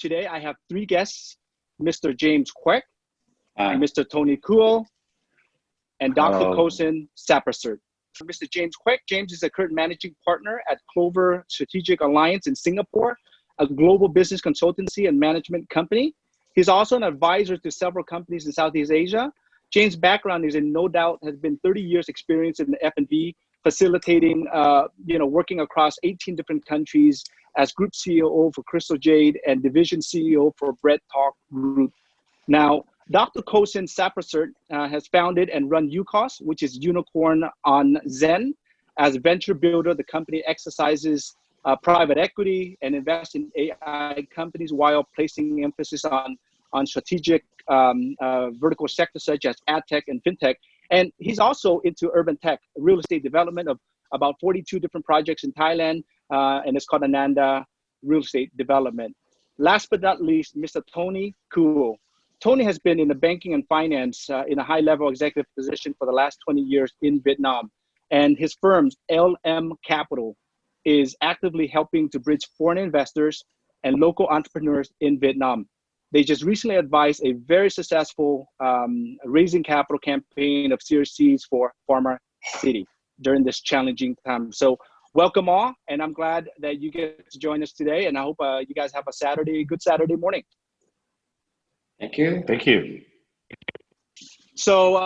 Today I have three guests, Mr. James Kwek, Mr. Tony Kuo, and Dr. Kosin Saprasert. For Mr. James Kwek, James is a current managing partner at Clover Strategic Alliance in Singapore, a global business consultancy and management company. He's also an advisor to several companies in Southeast Asia. James' background is no doubt has been 30 years experience in the F&B, facilitating, working across 18 different countries as group CEO for Crystal Jade and division CEO for Bread Talk Group. Now, Dr. Kosin Saprasert has founded and run UCOS, which is Unicorn on Zen. As a venture builder, the company exercises private equity and invests in AI companies while placing emphasis on strategic vertical sectors such as ad tech and fintech. And he's also into urban tech, real estate development of about 42 different projects in Thailand, and it's called Ananda Real Estate Development. Last but not least, Mr. Tony Kuo. Tony has been in the banking and finance in a high-level executive position for the last 20 years in Vietnam. And his firm's LM Capital is actively helping to bridge foreign investors and local entrepreneurs in Vietnam. They just recently advised a very successful raising capital campaign of Series C's for Pharma City during this challenging time. So welcome all, and I'm glad that you get to join us today, and I hope you guys have a good Saturday morning. Thank you. Thank you. So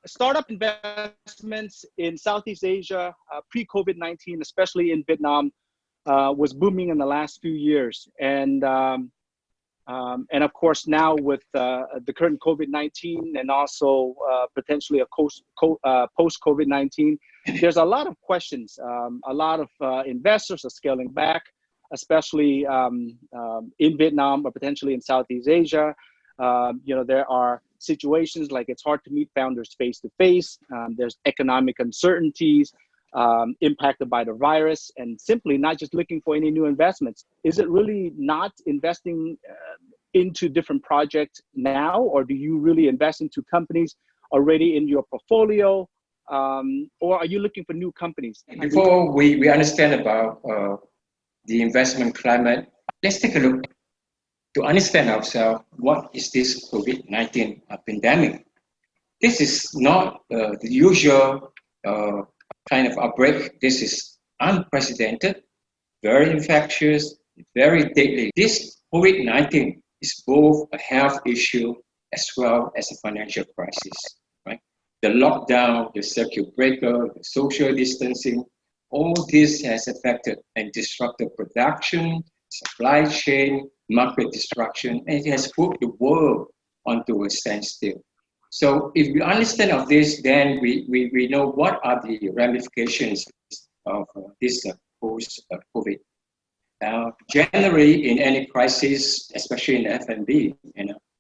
startup investments in Southeast Asia pre-COVID-19, especially in Vietnam, was booming in the last few years. And of course, now with the current COVID-19 and also potentially a post-COVID-19, there's a lot of questions. A lot of investors are scaling back, especially in Vietnam or potentially in Southeast Asia. There are situations like it's hard to meet founders face to face. There's economic uncertainties impacted by the virus, and simply not just looking for any new investments. Is it really not investing into different projects now, or do you really invest into companies already in your portfolio, or are you looking for new companies? Before we understand about the investment climate, let's take a look to understand ourselves. What is this COVID-19 pandemic? This is not the usual kind of outbreak. This is unprecedented, very infectious, very deadly. This COVID-19 is both a health issue as well as a financial crisis, right? The lockdown, the circuit breaker, the social distancing, all this has affected and disrupted production, supply chain, market disruption, and it has put the world onto a standstill. So if we understand of this, then we know what are the ramifications of this post-COVID. Generally, in any crisis, especially in the F&B,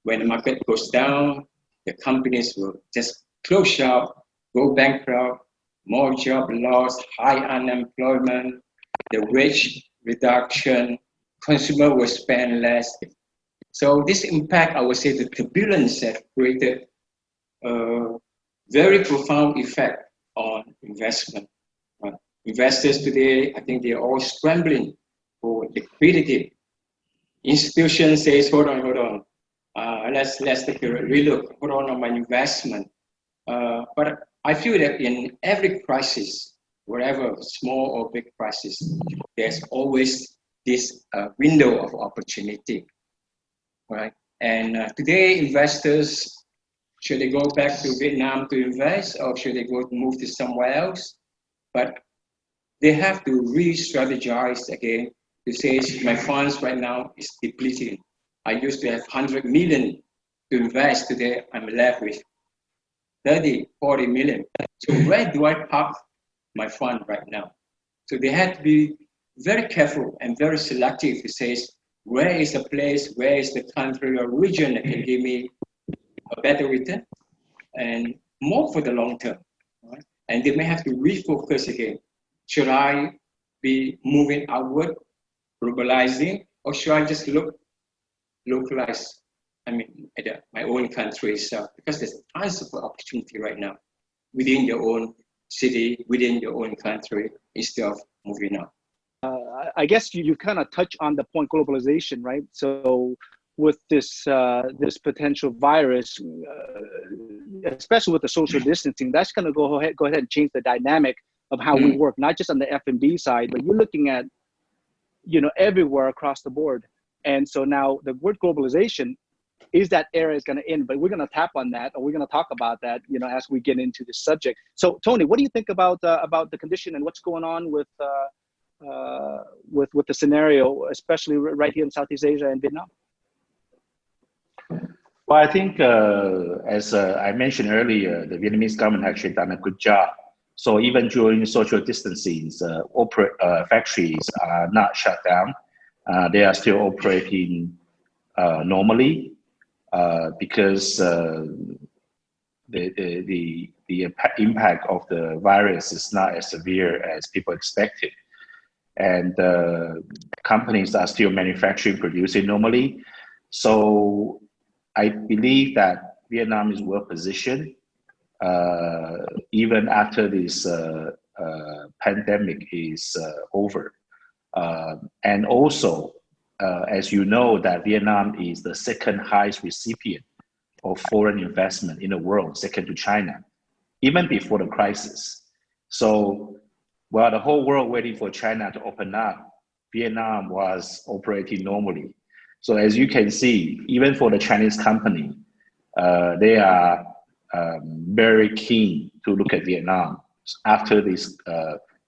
when the market goes down, the companies will just close shop, go bankrupt, more job loss, high unemployment, the wage reduction, consumer will spend less. So this impact, I would say, the turbulence has created a very profound effect on investment. Investors today, I think they're all scrambling for liquidity. Institution says, hold on. Let's take a relook. Hold on my investment. But I feel that in every crisis, whatever small or big crisis, there's always this window of opportunity, right? And today, investors, should they go back to Vietnam to invest, or should they move to somewhere else? But they have to re-strategize again to say, my funds right now is depleting. I used to have 100 million to invest. Today, I'm left with 30, 40 million. So where do I park my fund right now? So they have to be very careful and very selective to say, where is the place, where is the country or region that can give me a better return and more for the long term, right? And they may have to refocus again. Should I be moving outward, globalizing, or should I just localize? I mean, at my own country itself, because there's tons of opportunity right now within your own city, within your own country, instead of moving out. I guess you kind of touch on the point globalization, right? So with this this potential virus, especially with the social distancing, that's going to go ahead and change the dynamic of how we work, not just on the F&B side, but you're looking at, you know, everywhere across the board. And so now the word globalization is that era is going to end, but we're going to tap on that, or we're going to talk about that, you know, as we get into this subject. So Tony, what do you think about the condition and what's going on with the scenario, especially right here in Southeast Asia and Vietnam? Well, I think, as I mentioned earlier, the Vietnamese government actually done a good job. So even during social distancing, factories are not shut down. They are still operating normally because the impact of the virus is not as severe as people expected. And companies are still manufacturing, producing normally. So I believe that Vietnam is well positioned even after this pandemic is over. And also, as you know, that Vietnam is the second highest recipient of foreign investment in the world, second to China, even before the crisis. So while the whole world waiting for China to open up, Vietnam was operating normally. So as you can see, even for the Chinese company, they are very keen to look at Vietnam after this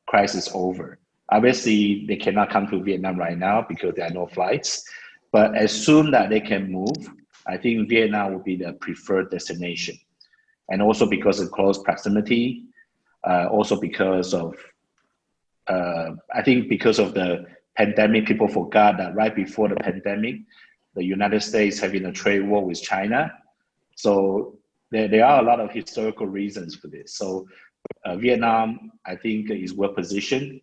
crisis over. Obviously, they cannot come to Vietnam right now because there are no flights. But as soon that they can move, I think Vietnam will be the preferred destination. And also because of close proximity, also because of, I think because of the pandemic, people forgot that right before the pandemic, the United States having a trade war with China. So there are a lot of historical reasons for this. So Vietnam, I think, is well positioned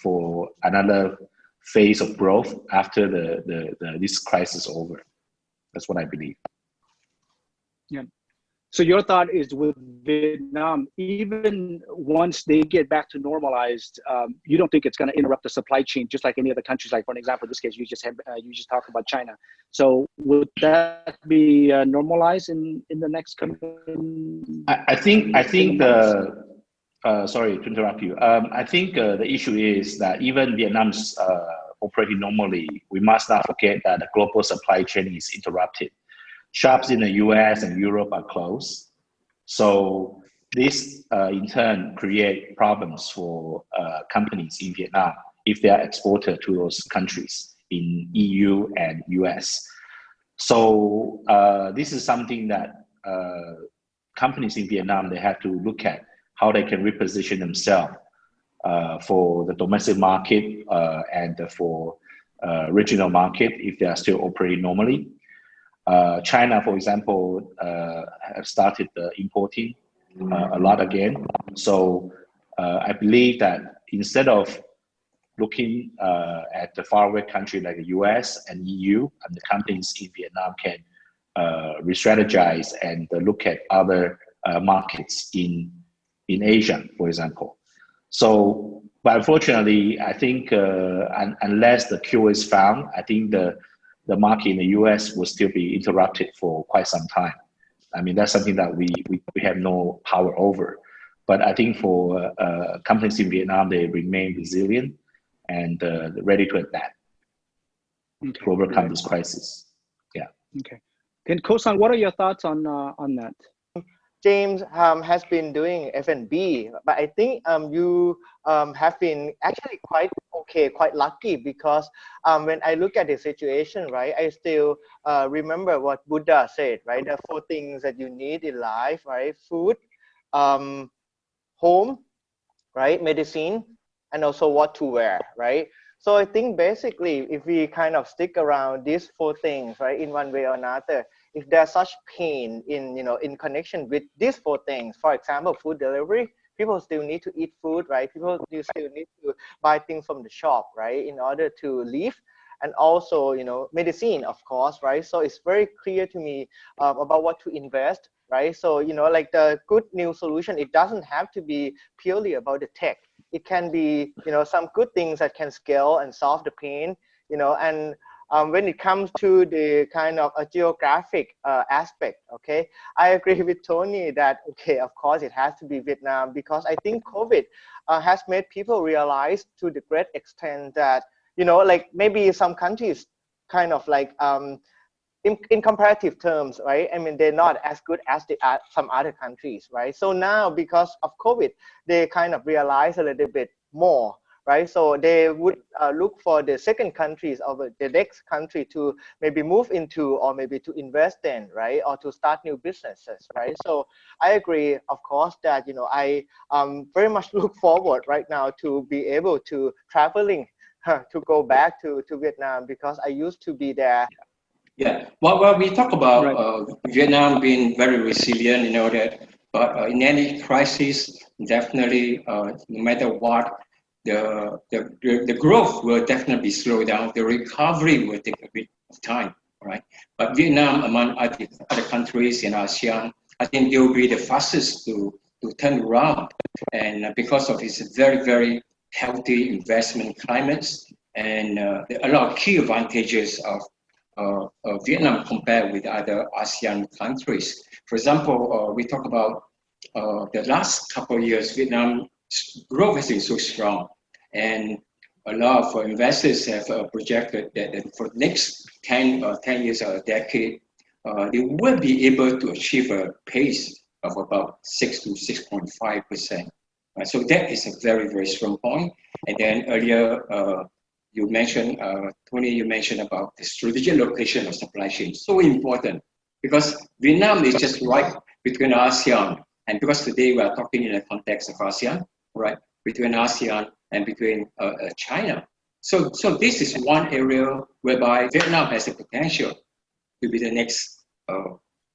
for another phase of growth after this crisis over. That's what I believe. Yeah. So your thought is with Vietnam, even once they get back to normalized, you don't think it's going to interrupt the supply chain, just like any other countries? Like, for an example, in this case, you just talked about China. So would that be normalized in the next coming? I think sorry to interrupt you. I think the issue is that even Vietnam's operating normally, we must not forget that the global supply chain is interrupted. Shops in the US and Europe are closed. So this in turn create problems for companies in Vietnam if they are exported to those countries in EU and US. So this is something that companies in Vietnam, they have to look at how they can reposition themselves for the domestic market and for regional market if they are still operating normally. China, for example, have started importing a lot again. So I believe that instead of looking at the faraway country like the US and EU, and the companies in Vietnam can re-strategize and look at other markets in Asia, for example. So, but unfortunately, I think unless the cure is found, I think the market in the US will still be interrupted for quite some time. I mean, that's something that we have no power over. But I think for companies in Vietnam, they remain resilient and ready to adapt to overcome this crisis. Yeah. Okay. And Kosan, what are your thoughts on that? James has been doing F&B, but I think you have been actually quite okay, quite lucky, because when I look at the situation, right, I still remember what Buddha said, right? The 4 things that you need in life, right? Food, home, right? Medicine, and also what to wear, right? So I think basically, if we kind of stick around these 4 things, right, in one way or another, if there's such pain in, in connection with these 4 things, for example, food delivery, people still need to eat food, right? People still need to buy things from the shop, right, in order to live. And also, medicine, of course, right? So it's very clear to me about what to invest, right? So, like the good new solution, it doesn't have to be purely about the tech. it can be, some good things that can scale and solve the pain, and when it comes to the kind of a geographic aspect, okay, I agree with Tony that, okay, of course it has to be Vietnam, because I think COVID has made people realize to the great extent that, like maybe some countries kind of like, in comparative terms, right? I mean, they're not as good as they are some other countries, right? So now, because of COVID, they kind of realize a little bit more, right? So they would look for the second countries or the next country to maybe move into, or maybe to invest in, right? Or to start new businesses, right? So I agree, of course, that, I very much look forward right now to be able to traveling to go back to Vietnam, because I used to be there. Yeah, well, we talk about Vietnam being very resilient, that, but in any crisis, definitely, no matter what, the growth will definitely slow down. The recovery will take a bit of time, right? But Vietnam, among other countries in ASEAN, I think they will be the fastest to turn around, and because of its very, very healthy investment climates and a lot of key advantages of Vietnam compared with other ASEAN countries. For example, we talk about the last couple of years, Vietnam's growth has been so strong, and a lot of investors have projected that for the next 10 years or a decade, they will be able to achieve a pace of about 6 to 6.5%. So that is a very, very strong point. And then earlier, you mentioned, Tony, you mentioned about the strategic location of supply chain. So important, because Vietnam is just right between ASEAN, and because today we are talking in the context of ASEAN, right, between ASEAN and between China. So this is one area whereby Vietnam has the potential to be the next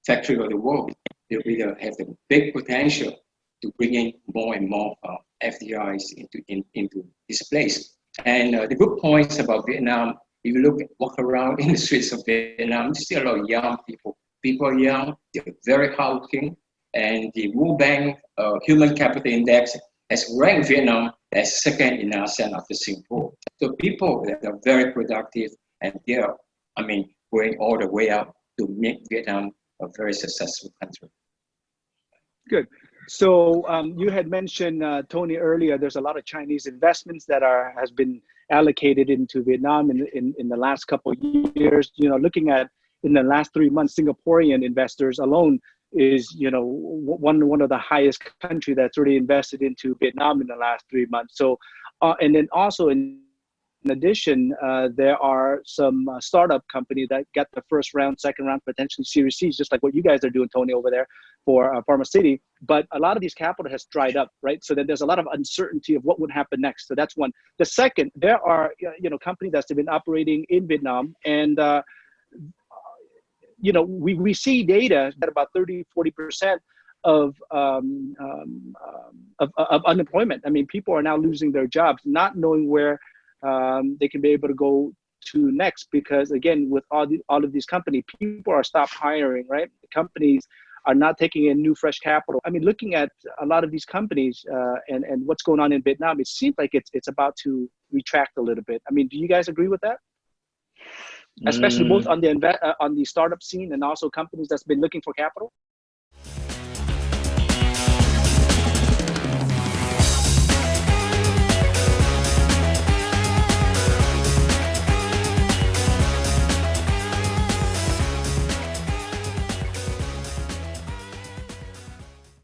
factory of the world. They really have the big potential to bring in more and more FDIs into this place. And the good points about Vietnam, if you walk around in the streets of Vietnam, you see a lot of young people. People are young, they're very hardworking, and the World Bank Human Capital Index has ranked Vietnam as second in ASEAN after Singapore. So people that are very productive, and they're, going all the way up to make Vietnam a very successful country. Good. So you had mentioned, Tony, earlier, there's a lot of Chinese investments that has been allocated into Vietnam in the last couple of years. Looking at in the last 3 months, Singaporean investors alone is, one of the highest country that's already invested into Vietnam in the last 3 months. So, and then also in addition, there are some startup company that got the first round, second round, potentially Series C, just like what you guys are doing, Tony, over there for Pharma City. But a lot of these capital has dried up, right? So then there's a lot of uncertainty of what would happen next. So that's one. The second, there are companies that's been operating in Vietnam, and we see data that about 30-40% of unemployment. I mean, people are now losing their jobs, not knowing where they can be able to go to next, because again, with all of these companies, people are stopped hiring, right? The companies are not taking in new fresh capital. I mean, looking at a lot of these companies and what's going on in Vietnam, it seems like it's about to retract a little bit. I mean, do you guys agree with that? Especially both on the startup scene and also companies that's been looking for capital?